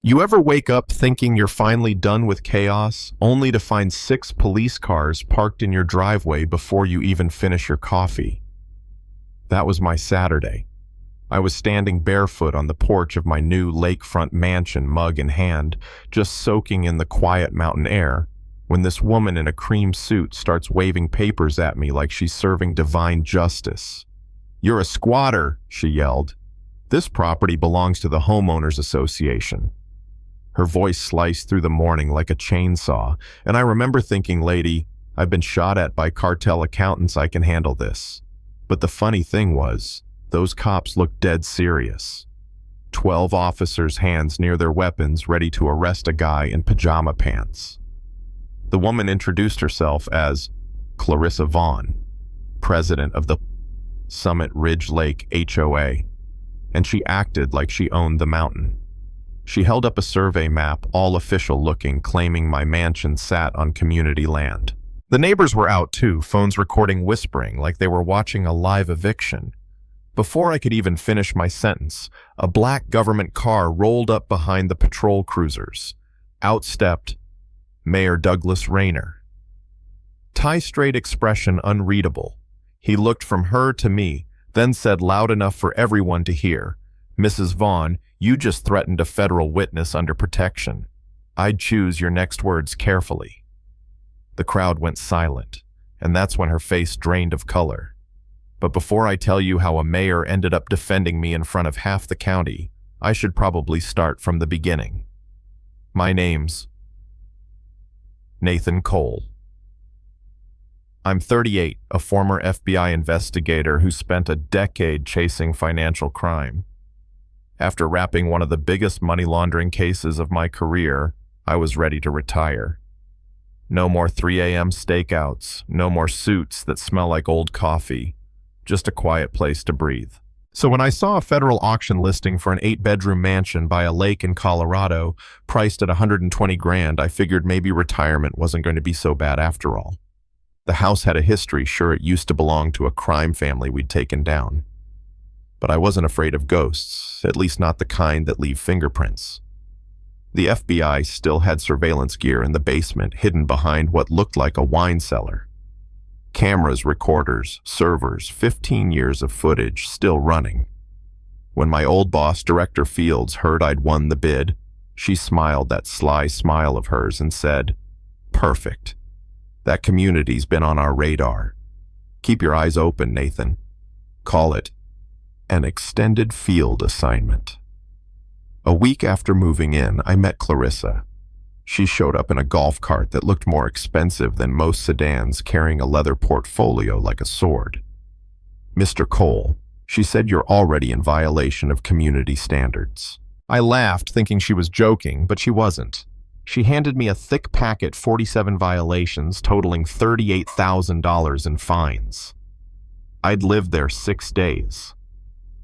You ever wake up thinking you're finally done with chaos, only to find 6 police cars parked in your driveway before you even finish your coffee? That was my Saturday. I was standing barefoot on the porch of my new lakefront mansion, mug in hand, just soaking in the quiet mountain air, when this woman in a cream suit starts waving papers at me like she's serving divine justice. "You're a squatter," she yelled. "This property belongs to the homeowners association." Her voice sliced through the morning like a chainsaw, and I remember thinking, "Lady, I've been shot at by cartel accountants, I can handle this." But the funny thing was, those cops looked dead serious. 12 officers, hands near their weapons, ready to arrest a guy in pajama pants. The woman introduced herself as Clarissa Vaughn, president of the Summit Ridge Lake HOA, and she acted like she owned the mountain. She held up a survey map, all official looking, claiming my mansion sat on community land. The neighbors were out too, phones recording whispering like they were watching a live eviction. Before I could even finish my sentence, a black government car rolled up behind the patrol cruisers. Out stepped Mayor Douglas Rayner. Tie-straight expression unreadable. He looked from her to me, then said loud enough for everyone to hear, "Mrs. Vaughn, you just threatened a federal witness under protection. I'd choose your next words carefully." The crowd went silent, and that's when her face drained of color. But before I tell you how a mayor ended up defending me in front of half the county, I should probably start from the beginning. My name's Nathan Cole. I'm 38, a former FBI investigator who spent a decade chasing financial crime. After wrapping one of the biggest money laundering cases of my career, I was ready to retire. No more 3 a.m. stakeouts, no more suits that smell like old coffee, just a quiet place to breathe. So when I saw a federal auction listing for an 8-bedroom mansion by a lake in Colorado, priced at $120,000, I figured maybe retirement wasn't going to be so bad after all. The house had a history, sure, it used to belong to a crime family we'd taken down. But I wasn't afraid of ghosts, at least not the kind that leave fingerprints. The FBI still had surveillance gear in the basement hidden behind what looked like a wine cellar. Cameras, recorders, servers, 15 years of footage still running. When my old boss, Director Fields, heard I'd won the bid, she smiled that sly smile of hers and said, "Perfect. That community's been on our radar. Keep your eyes open, Nathan. Call it an extended field assignment." A week after moving in, I met Clarissa. She showed up in a golf cart that looked more expensive than most sedans, carrying a leather portfolio like a sword. "Mr. Cole," she said, "you're already in violation of community standards." I laughed, thinking she was joking, but she wasn't. She handed me a thick packet, 47 violations, totaling $38,000 in fines. I'd lived there 6 days.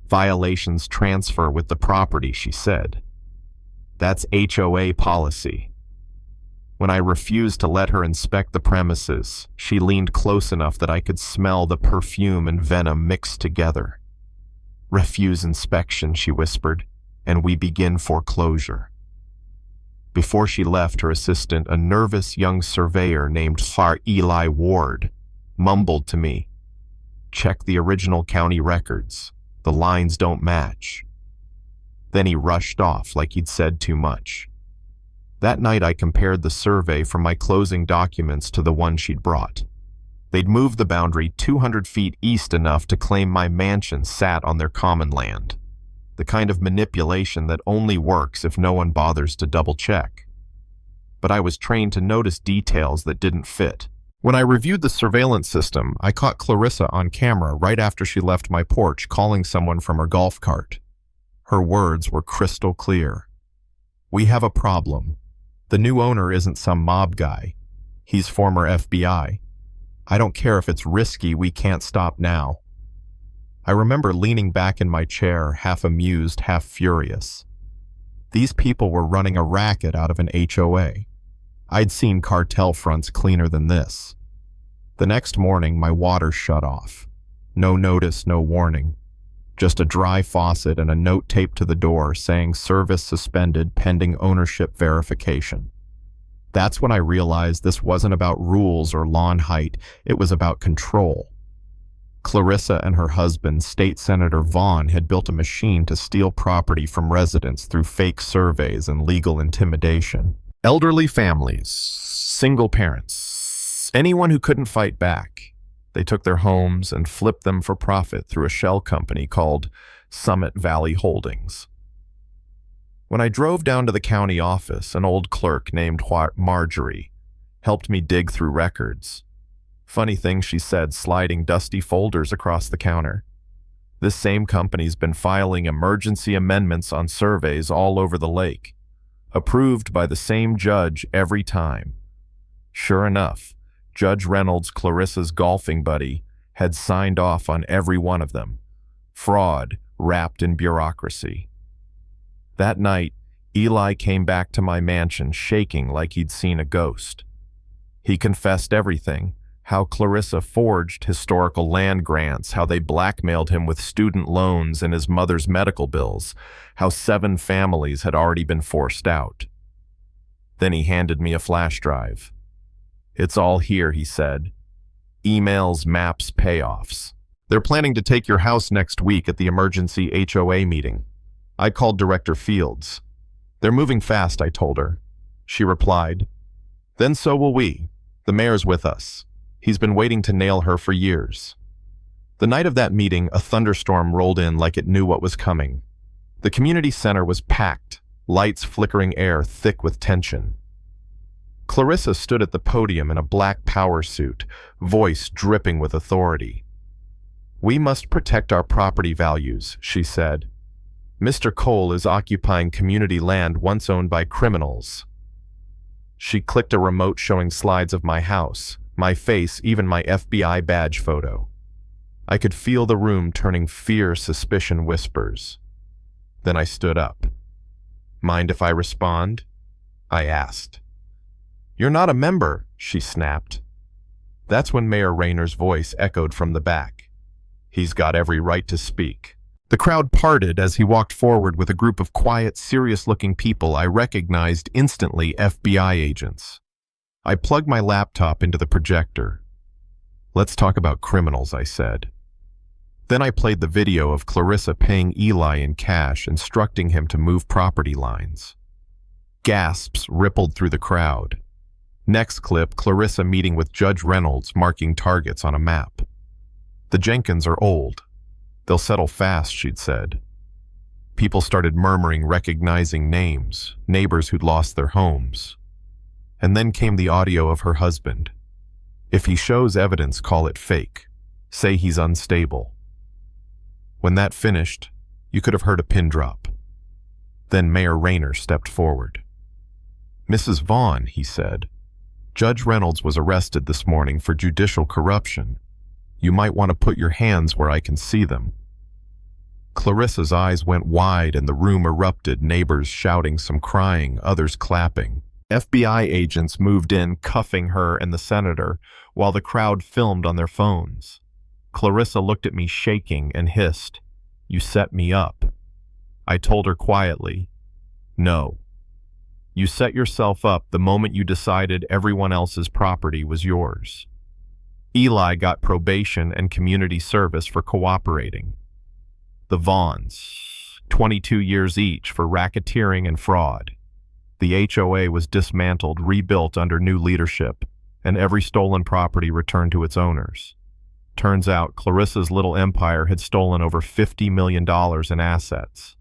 "Violations transfer with the property," she said. "That's HOA policy." When I refused to let her inspect the premises, she leaned close enough that I could smell the perfume and venom mixed together. "Refuse inspection," she whispered, "and we begin foreclosure." Before she left, her assistant, a nervous young surveyor named Eli Ward, mumbled to me, "Check the original county records. The lines don't match." Then he rushed off like he'd said too much. That night I compared the survey from my closing documents to the one she'd brought. They'd moved the boundary 200 feet east enough to claim my mansion sat on their common land. The kind of manipulation that only works if no one bothers to double-check. But I was trained to notice details that didn't fit. When I reviewed the surveillance system, I caught Clarissa on camera right after she left my porch calling someone from her golf cart. Her words were crystal clear. "We have a problem. The new owner isn't some mob guy. He's former FBI. I don't care if it's risky, we can't stop now." I remember leaning back in my chair, half amused, half furious. These people were running a racket out of an HOA. I'd seen cartel fronts cleaner than this. The next morning, my water shut off. No notice, no warning. Just a dry faucet and a note taped to the door saying service suspended pending ownership verification. That's when I realized this wasn't about rules or lawn height, it was about control. Clarissa and her husband, State Senator Vaughn, had built a machine to steal property from residents through fake surveys and legal intimidation. Elderly families, single parents, anyone who couldn't fight back. They took their homes and flipped them for profit through a shell company called Summit Valley Holdings. When I drove down to the county office, an old clerk named Marjorie helped me dig through records. Funny thing she said, sliding dusty folders across the counter. This same company's been filing emergency amendments on surveys all over the lake, approved by the same judge every time. Sure enough, Judge Reynolds, Clarissa's golfing buddy, had signed off on every one of them. Fraud wrapped in bureaucracy. That night, Eli came back to my mansion shaking like he'd seen a ghost. He confessed everything, how Clarissa forged historical land grants, how they blackmailed him with student loans and his mother's medical bills, how 7 families had already been forced out. Then he handed me a flash drive. "It's all here," he said. "Emails, maps, payoffs. They're planning to take your house next week at the emergency HOA meeting." I called Director Fields. "They're moving fast," I told her. She replied, "Then so will we. The mayor's with us. He's been waiting to nail her for years." The night of that meeting, a thunderstorm rolled in like it knew what was coming. The community center was packed, lights flickering, air thick with tension. Clarissa stood at the podium in a black power suit, voice dripping with authority. "We must protect our property values," she said. "Mr. Cole is occupying community land once owned by criminals." She clicked a remote showing slides of my house, my face, even my FBI badge photo. I could feel the room turning fear, suspicion whispers. Then I stood up. "Mind if I respond?" I asked. "You're not a member," she snapped. That's when Mayor Rayner's voice echoed from the back. "He's got every right to speak." The crowd parted as he walked forward with a group of quiet, serious-looking people I recognized instantly FBI agents. I plugged my laptop into the projector. "Let's talk about criminals," I said. Then I played the video of Clarissa paying Eli in cash, instructing him to move property lines. Gasps rippled through the crowd. Next clip, Clarissa meeting with Judge Reynolds, marking targets on a map. "The Jenkins are old. They'll settle fast," she'd said. People started murmuring, recognizing names, neighbors who'd lost their homes. And then came the audio of her husband. "If he shows evidence, call it fake. Say he's unstable." When that finished, you could have heard a pin drop. Then Mayor Rayner stepped forward. "Mrs. Vaughn," he said, "Judge Reynolds was arrested this morning for judicial corruption. You might want to put your hands where I can see them." Clarissa's eyes went wide and the room erupted, neighbors shouting, some crying, others clapping. FBI agents moved in, cuffing her and the senator, while the crowd filmed on their phones. Clarissa looked at me shaking and hissed, "You set me up." I told her quietly, "No. You set yourself up the moment you decided everyone else's property was yours." Eli got probation and community service for cooperating. The Vaughns, 22 years each for racketeering and fraud. The HOA was dismantled, rebuilt under new leadership, and every stolen property returned to its owners. Turns out Clarissa's little empire had stolen over $50 million in assets.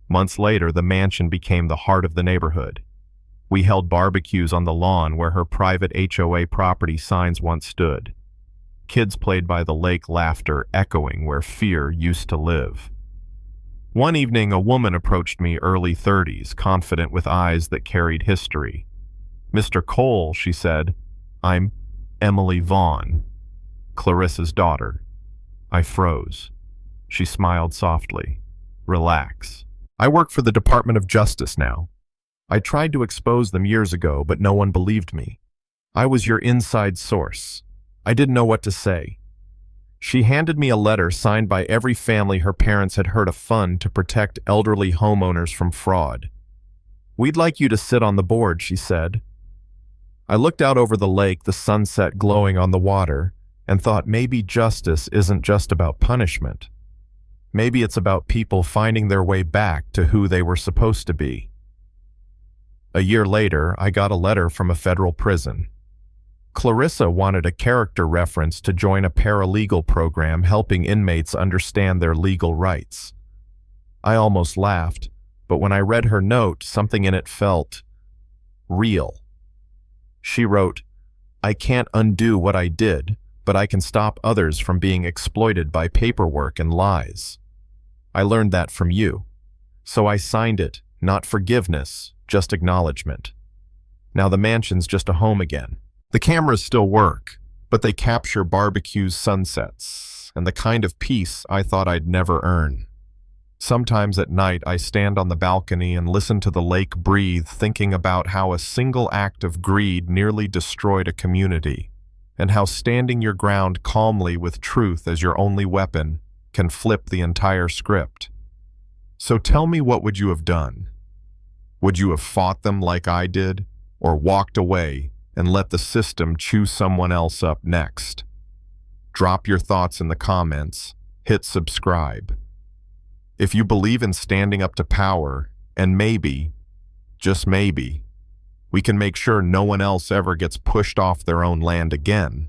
Months later, the mansion became the heart of the neighborhood. We held barbecues on the lawn where her private HOA property signs once stood. Kids played by the lake, laughter echoing where fear used to live. One evening, a woman approached me, early 30s, confident with eyes that carried history. "Mr. Cole," she said, "I'm Emily Vaughn, Clarissa's daughter." I froze. She smiled softly. "Relax. I work for the Department of Justice now. I tried to expose them years ago, but no one believed me. I was your inside source. I didn't know what to say." She handed me a letter signed by every family her parents had heard a fund to protect elderly homeowners from fraud. "We'd like you to sit on the board," she said. I looked out over the lake, the sunset glowing on the water, and thought maybe justice isn't just about punishment. Maybe it's about people finding their way back to who they were supposed to be. A year later, I got a letter from a federal prison. Clarissa wanted a character reference to join a paralegal program helping inmates understand their legal rights. I almost laughed, but when I read her note, something in it felt real. She wrote, "I can't undo what I did, but I can stop others from being exploited by paperwork and lies. I learned that from you. So I signed it, not forgiveness, just acknowledgement. Now the mansion's just a home again. The cameras still work, but they capture barbecues, sunsets, and the kind of peace I thought I'd never earn. Sometimes at night I stand on the balcony and listen to the lake breathe, thinking about how a single act of greed nearly destroyed a community, and how standing your ground calmly with truth as your only weapon can flip the entire script. So tell me, what would you have done? Would you have fought them like I did, or walked away and let the system chew someone else up next? Drop your thoughts in the comments, hit subscribe. If you believe in standing up to power, and maybe, just maybe, we can make sure no one else ever gets pushed off their own land again.